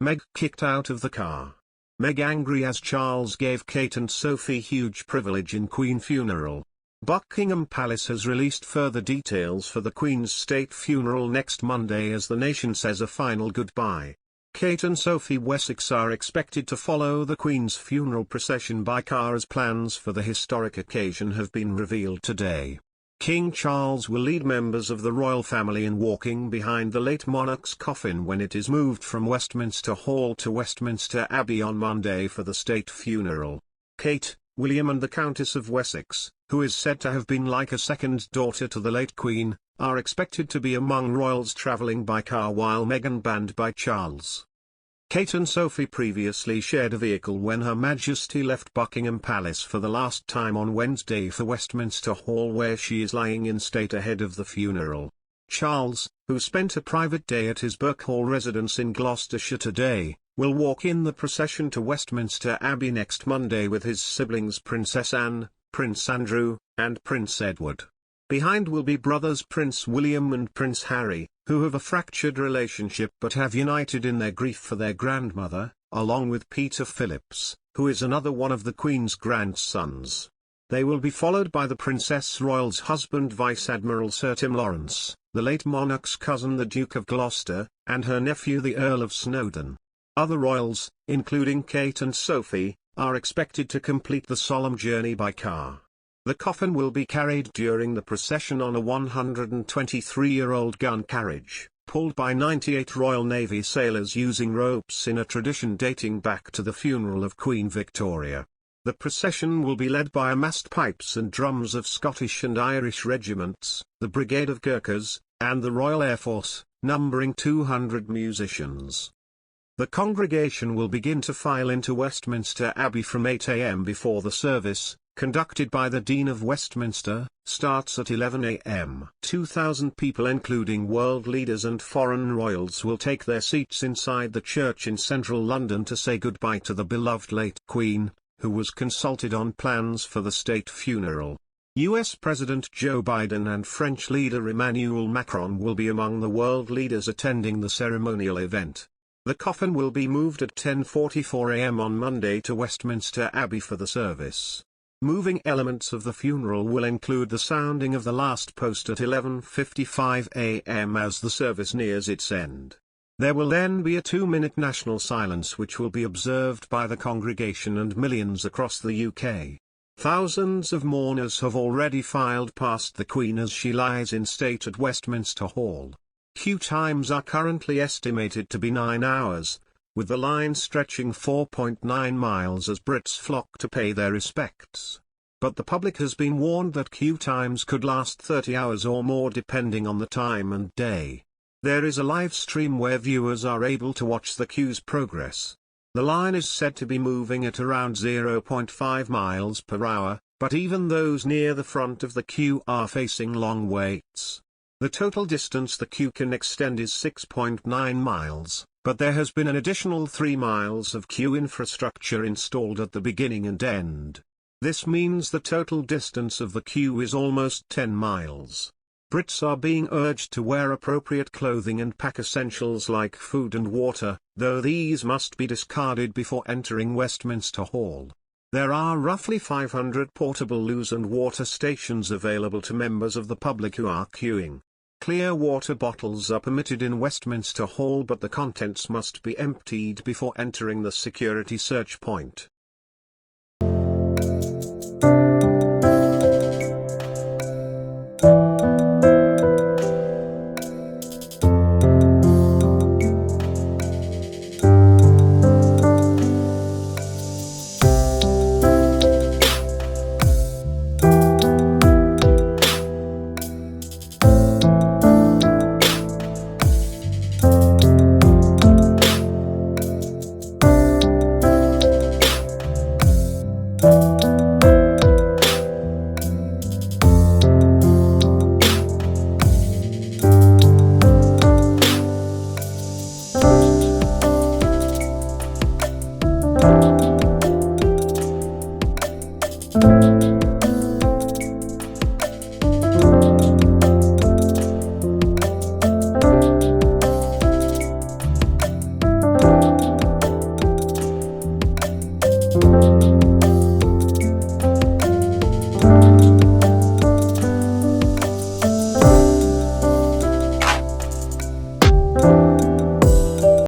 Meg kicked out of the car. Meg angry as Charles gave Kate and Sophie huge privilege in Queen funeral. Buckingham Palace has released further details for the Queen's state funeral next Monday as the nation says a final goodbye. Kate and Sophie Wessex are expected to follow the Queen's funeral procession by car as plans for the historic occasion have been revealed today. King Charles will lead members of the royal family in walking behind the late monarch's coffin when it is moved from Westminster Hall to Westminster Abbey on Monday for the state funeral. Kate, William and the Countess of Wessex, who is said to have been like a second daughter to the late Queen, are expected to be among royals travelling by car while Meghan banned by Charles. Kate and Sophie previously shared a vehicle when Her Majesty left Buckingham Palace for the last time on Wednesday for Westminster Hall where she is lying in state ahead of the funeral. Charles, who spent a private day at his Birkhall residence in Gloucestershire today, will walk in the procession to Westminster Abbey next Monday with his siblings Princess Anne, Prince Andrew, and Prince Edward. Behind will be brothers Prince William and Prince Harry, who have a fractured relationship but have united in their grief for their grandmother, along with Peter Phillips, who is another one of the Queen's grandsons. They will be followed by the Princess Royal's husband Vice Admiral Sir Tim Lawrence, the late monarch's cousin the Duke of Gloucester, and her nephew the Earl of Snowdon. Other royals, including Kate and Sophie, are expected to complete the solemn journey by car. The coffin will be carried during the procession on a 123-year-old gun carriage, pulled by 98 Royal Navy sailors using ropes in a tradition dating back to the funeral of Queen Victoria. The procession will be led by massed pipes and drums of Scottish and Irish regiments, the Brigade of Gurkhas, and the Royal Air Force, numbering 200 musicians. The congregation will begin to file into Westminster Abbey from 8 a.m. before the service, conducted by the Dean of Westminster, starts at 11 a.m. 2,000 people including world leaders and foreign royals will take their seats inside the church in central London to say goodbye to the beloved late Queen, who was consulted on plans for the state funeral. US President Joe Biden and French leader Emmanuel Macron will be among the world leaders attending the ceremonial event. The coffin will be moved at 10:44 a.m. on Monday to Westminster Abbey for the service. Moving elements of the funeral will include the sounding of the last post at 11:55 a.m. as the service nears its end. There will then be a 2-minute national silence which will be observed by the congregation and millions across the UK. Thousands of mourners have already filed past the Queen as she lies in state at Westminster Hall. Queue times are currently estimated to be 9 hours, with the line stretching 4.9 miles as Brits flock to pay their respects. But the public has been warned that queue times could last 30 hours or more depending on the time and day. There is a live stream where viewers are able to watch the queue's progress. The line is said to be moving at around 0.5 miles per hour, but even those near the front of the queue are facing long waits. The total distance the queue can extend is 6.9 miles, but there has been an additional 3 miles of queue infrastructure installed at the beginning and end. This means the total distance of the queue is almost 10 miles. Brits are being urged to wear appropriate clothing and pack essentials like food and water, though these must be discarded before entering Westminster Hall. There are roughly 500 portable loos and water stations available to members of the public who are queuing. Clear water bottles are permitted in Westminster Hall, but the contents must be emptied before entering the security search point.